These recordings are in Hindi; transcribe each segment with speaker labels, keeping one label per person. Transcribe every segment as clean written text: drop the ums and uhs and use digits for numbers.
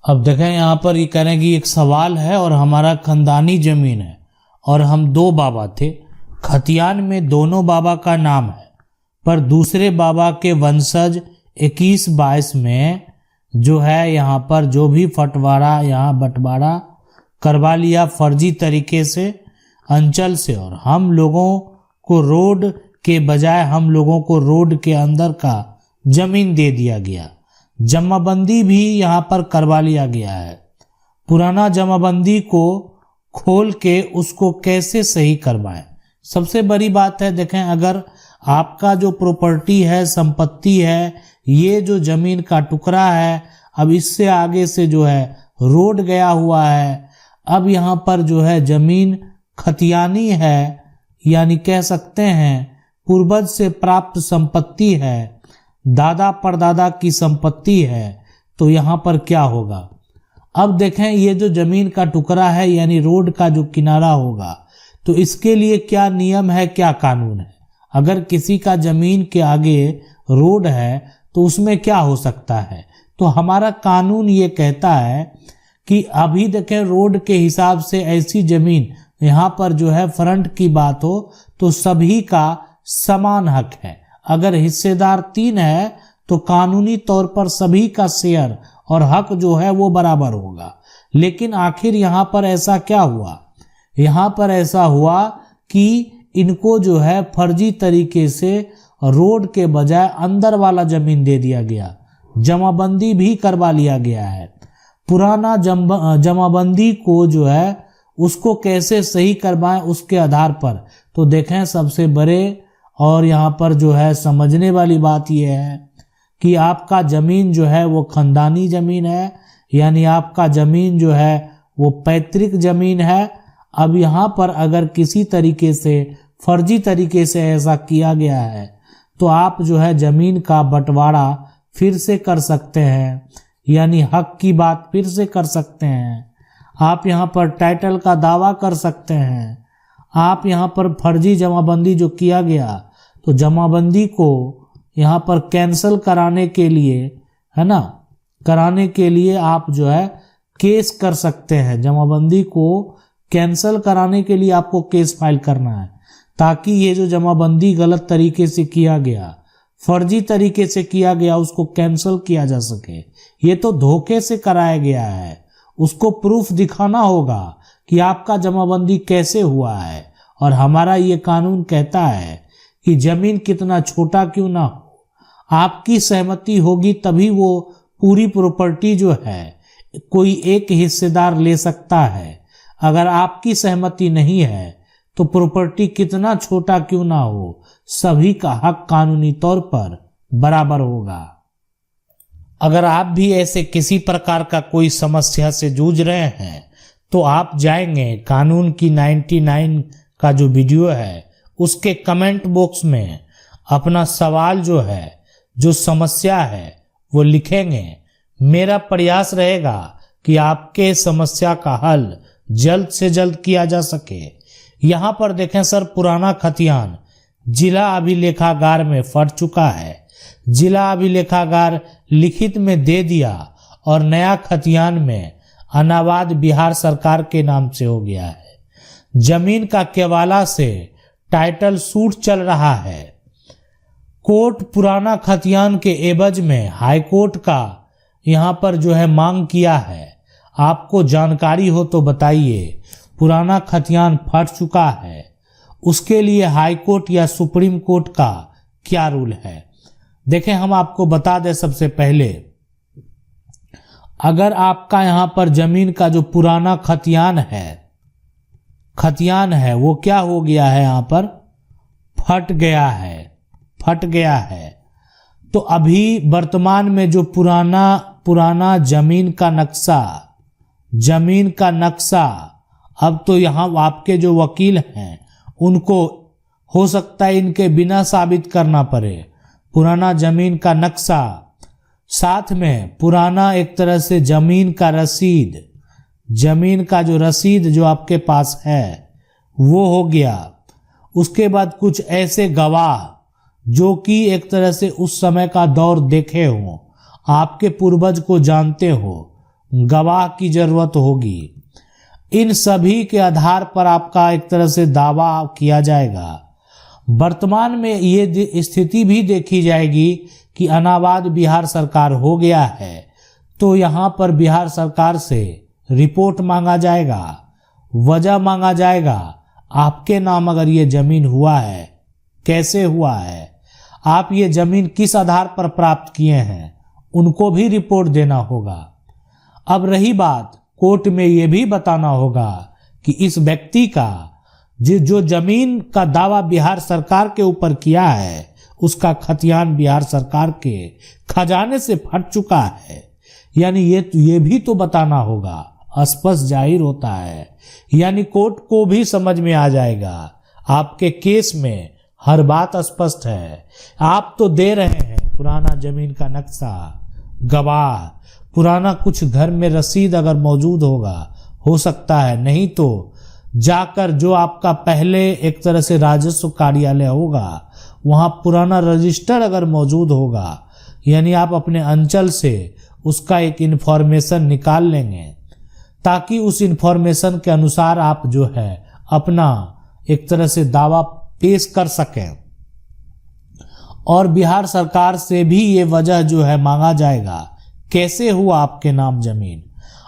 Speaker 1: अब देखें यहाँ पर ये कह रहे हैं कि एक सवाल है और हमारा खानदानी जमीन है और हम 2 बाबा थे। खतियान में दोनों बाबा का नाम है, पर दूसरे बाबा के वंशज 21-22 में जो है यहाँ पर जो भी बंटवारा करवा लिया फर्जी तरीके से अंचल से, और हम लोगों को रोड के बजाय हम लोगों को रोड के अंदर का जमीन दे दिया गया। जमाबंदी भी यहाँ पर करवा लिया गया है। पुराना जमाबंदी को खोल के उसको कैसे सही करवाएं। सबसे बड़ी बात है, देखें, अगर आपका जो प्रॉपर्टी है, संपत्ति है, ये जो जमीन का टुकड़ा है, अब इससे आगे से जो है रोड गया हुआ है, अब यहाँ पर जो है जमीन खतियानी है, यानी कह सकते हैं पूर्वज से प्राप्त संपत्ति है, दादा परदादा की संपत्ति है। तो यहाँ पर क्या होगा, अब देखें ये जो जमीन का टुकड़ा है यानी रोड का जो किनारा होगा, तो इसके लिए क्या नियम है, क्या कानून है। अगर किसी का जमीन के आगे रोड है तो उसमें क्या हो सकता है, तो हमारा कानून ये कहता है कि अभी देखें रोड के हिसाब से ऐसी जमीन यहाँ पर जो है फ्रंट की बात हो तो सभी का समान हक है। अगर हिस्सेदार 3 है तो कानूनी तौर पर सभी का शेयर और हक जो है वो बराबर होगा। लेकिन आखिर यहाँ पर ऐसा क्या हुआ, यहाँ पर ऐसा हुआ कि इनको जो है फर्जी तरीके से रोड के बजाय अंदर वाला जमीन दे दिया गया, जमाबंदी भी करवा लिया गया है। पुराना जमाबंदी को जो है उसको कैसे सही करवाएं उसके आधार पर, तो देखें सबसे बड़े और यहाँ पर जो है समझने वाली बात यह है कि आपका ज़मीन जो है वो खानदानी ज़मीन है, यानी आपका ज़मीन जो है वो पैतृक ज़मीन है। अब यहाँ पर अगर किसी तरीके से फर्जी तरीके से ऐसा किया गया है तो आप जो है ज़मीन का बंटवारा फिर से कर सकते हैं, यानी हक की बात फिर से कर सकते हैं। आप यहाँ पर टाइटल का दावा कर सकते हैं। आप यहाँ पर फर्जी जमाबंदी जो किया गया तो जमाबंदी को यहाँ पर कैंसिल कराने के लिए, है ना, कराने के लिए आप जो है केस कर सकते हैं। जमाबंदी को कैंसिल कराने के लिए आपको केस फाइल करना है ताकि ये जो जमाबंदी गलत तरीके से किया गया, फर्जी तरीके से किया गया, उसको कैंसिल किया जा सके। ये तो धोखे से कराया गया है, उसको प्रूफ दिखाना होगा कि आपका जमाबंदी कैसे हुआ है। और हमारा ये कानून कहता है कि जमीन कितना छोटा क्यों ना हो, आपकी सहमति होगी तभी वो पूरी प्रॉपर्टी जो है कोई एक हिस्सेदार ले सकता है। अगर आपकी सहमति नहीं है तो प्रॉपर्टी कितना छोटा क्यों ना हो, सभी का हक कानूनी तौर पर बराबर होगा। अगर आप भी ऐसे किसी प्रकार का कोई समस्या से जूझ रहे हैं तो आप जाएंगे कानून की 99 का जो वीडियो है उसके कमेंट बॉक्स में अपना सवाल जो है, जो समस्या है वो लिखेंगे। मेरा प्रयास रहेगा कि आपके समस्या का हल जल्द से जल्द किया जा सके। यहाँ पर देखें सर, पुराना खतियान जिला अभिलेखागार में फट चुका है। जिला अभिलेखागार लिखित में दे दिया और नया खतियान में अनावाद बिहार सरकार के नाम से हो गया है। जमीन का केवाला से टाइटल सूट चल रहा है। कोर्ट पुराना खतियान के एवज में हाई कोर्ट का यहाँ पर जो है मांग किया है। आपको जानकारी हो तो बताइए, पुराना खतियान फट चुका है, उसके लिए हाई कोर्ट या सुप्रीम कोर्ट का क्या रूल है। देखें, हम आपको बता दें सबसे पहले, अगर आपका यहाँ पर जमीन का जो पुराना खतियान है वो क्या हो गया है, यहाँ पर फट गया है, तो अभी वर्तमान में जो पुराना जमीन का नक्शा अब तो यहाँ आपके जो वकील हैं उनको हो सकता है इनके बिना साबित करना पड़े। पुराना जमीन का नक्शा, साथ में पुराना एक तरह से जमीन का रसीद जो आपके पास है वो हो गया। उसके बाद कुछ ऐसे गवाह जो कि एक तरह से उस समय का दौर देखे हो, आपके पूर्वज को जानते हो, गवाह की जरूरत होगी। इन सभी के आधार पर आपका एक तरह से दावा किया जाएगा। वर्तमान में ये स्थिति भी देखी जाएगी कि अनाबाद बिहार सरकार हो गया है, तो यहाँ पर बिहार सरकार से रिपोर्ट मांगा जाएगा, वजह मांगा जाएगा। आपके नाम अगर ये जमीन हुआ है, कैसे हुआ है, आप ये जमीन किस आधार पर प्राप्त किए हैं, उनको भी रिपोर्ट देना होगा। अब रही बात, कोर्ट में ये भी बताना होगा कि इस व्यक्ति का जो जमीन का दावा बिहार सरकार के ऊपर किया है, उसका खतियान बिहार सरकार के खजाने से फट चुका है। यानी ये भी तो बताना होगा। स्पष्ट जाहिर होता है, यानी कोर्ट को भी समझ में आ जाएगा। आपके केस में हर बात स्पष्ट है। आप तो दे रहे हैं पुराना जमीन का नक्शा, गवाह, पुराना कुछ घर में रसीद अगर मौजूद होगा, हो सकता है, नहीं तो जाकर जो आपका पहले एक तरह से राजस्व कार्यालय होगा, वहाँ पुराना रजिस्टर अगर मौजूद होगा, यानी आप अपने अंचल से उसका एक इन्फॉर्मेशन निकाल लेंगे, ताकि उस इन्फॉर्मेशन के अनुसार आप जो है अपना एक तरह से दावा पेश कर सकें। और बिहार सरकार से भी ये वजह जो है मांगा जाएगा, कैसे हुआ आपके नाम जमीन,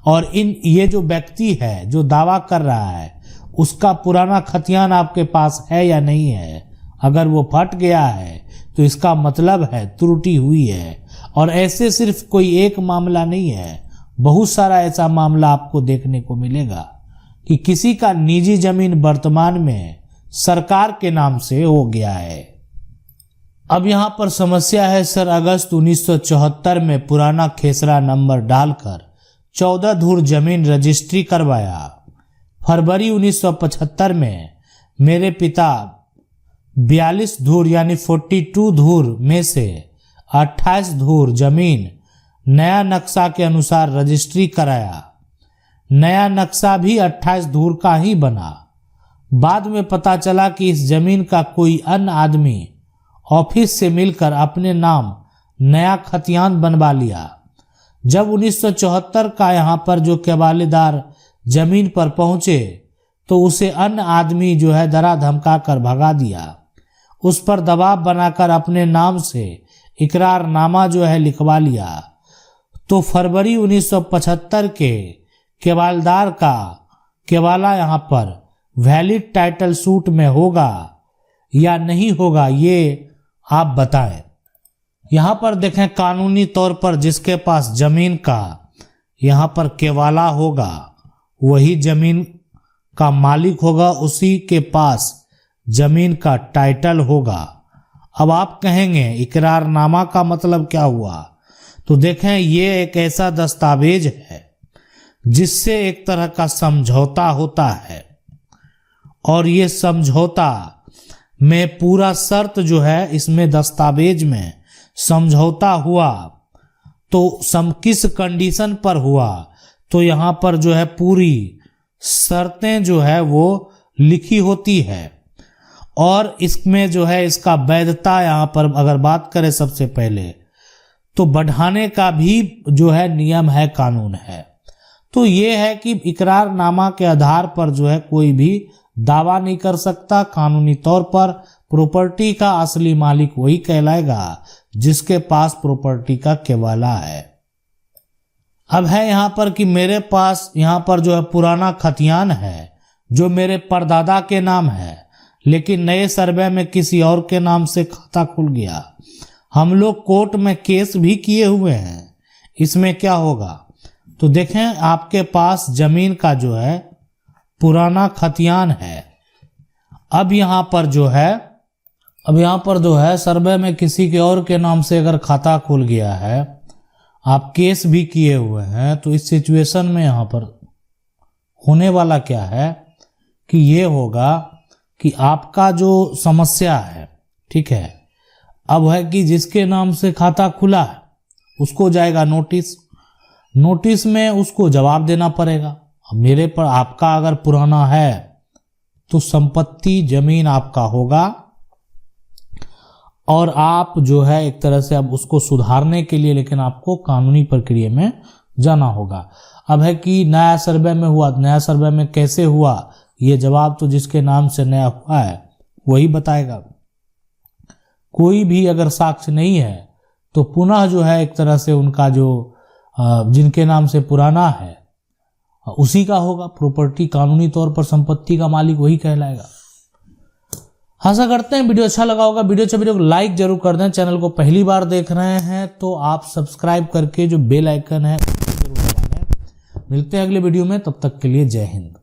Speaker 1: और ये जो व्यक्ति है जो दावा कर रहा है, उसका पुराना खतियान आपके पास है या नहीं है। अगर वो फट गया है तो इसका मतलब है त्रुटि हुई है। और ऐसे सिर्फ कोई एक मामला नहीं है, बहुत सारा ऐसा मामला आपको देखने को मिलेगा कि किसी का निजी जमीन वर्तमान में सरकार के नाम से हो गया है। अब यहाँ पर समस्या है, सर अगस्त 1974 में पुराना खेसरा नंबर डालकर 14 धूर जमीन रजिस्ट्री करवाया। फरवरी 1975 में मेरे पिता 42 धूर यानी 42 धूर में से 28 धूर जमीन नया नक्शा के अनुसार रजिस्ट्री कराया। नया नक्शा भी 28 धूर का ही बना। बाद में पता चला कि इस जमीन का कोई अन्य आदमी ऑफिस से मिलकर अपने नाम नया खतियान बनवा लिया। जब 1974 का यहाँ पर जो केवालेदार जमीन पर पहुंचे तो उसे अन्य आदमी जो है डरा धमका कर भगा दिया। उस पर दबाव बनाकर अपने नाम से इकरारनामा जो है लिखवा लिया। तो फरवरी 1975 के केवालदार का केवाला यहाँ पर वैलिड टाइटल सूट में होगा या नहीं होगा, ये आप बताएं। यहाँ पर देखें, कानूनी तौर पर जिसके पास जमीन का यहाँ पर केवाला होगा, वही जमीन का मालिक होगा, उसी के पास जमीन का टाइटल होगा। अब आप कहेंगे इकरारनामा का मतलब क्या हुआ? तो देखें, ये एक ऐसा दस्तावेज है जिससे एक तरह का समझौता होता है, और ये समझौता में पूरा शर्त जो है, इसमें दस्तावेज में समझौता हुआ तो किस कंडीशन पर हुआ, तो यहाँ पर जो है पूरी शर्तें जो है वो लिखी होती है। और इसमें जो है इसका वैधता यहाँ पर अगर बात करें सबसे पहले, तो बढ़ाने का भी जो है नियम है, कानून है। तो ये है कि इकरारनामा के आधार पर जो है कोई भी दावा नहीं कर सकता। कानूनी तौर पर प्रॉपर्टी का असली मालिक वही कहलाएगा जिसके पास प्रॉपर्टी का केवाला है। अब है यहाँ पर कि मेरे पास यहाँ पर जो है पुराना खतियान है जो मेरे परदादा के नाम है, लेकिन नए सर्वे में किसी और के नाम से खाता खुल गया। हम लोग कोर्ट में केस भी किए हुए हैं, इसमें क्या होगा? तो देखें, आपके पास जमीन का जो है पुराना खतियान है। अब यहाँ पर जो है सर्वे में किसी के और के नाम से अगर खाता खुल गया है, आप केस भी किए हुए हैं, तो इस सिचुएशन में यहाँ पर होने वाला क्या है कि ये होगा कि आपका जो समस्या है, ठीक है, अब है कि जिसके नाम से खाता खुला है उसको जाएगा नोटिस में उसको जवाब देना पड़ेगा। अब मेरे पर आपका अगर पुराना है तो संपत्ति जमीन आपका होगा, और आप जो है एक तरह से अब उसको सुधारने के लिए, लेकिन आपको कानूनी प्रक्रिया में जाना होगा। अब है कि नया सर्वे में हुआ, नया सर्वे में कैसे हुआ, ये जवाब तो जिसके नाम से नया हुआ है वही बताएगा। कोई भी अगर साक्ष्य नहीं है तो पुनः जो है एक तरह से उनका जो जिनके नाम से पुराना है उसी का होगा प्रॉपर्टी, कानूनी तौर पर संपत्ति का मालिक वही कहलाएगा। आशा करते हैं वीडियो अच्छा लगा होगा। वीडियो को लाइक जरूर कर दें। चैनल को पहली बार देख रहे हैं तो आप सब्सक्राइब करके जो बेल आइकन है जरूर दबा दें। मिलते हैं अगले वीडियो में, तब तक के लिए जय हिंद।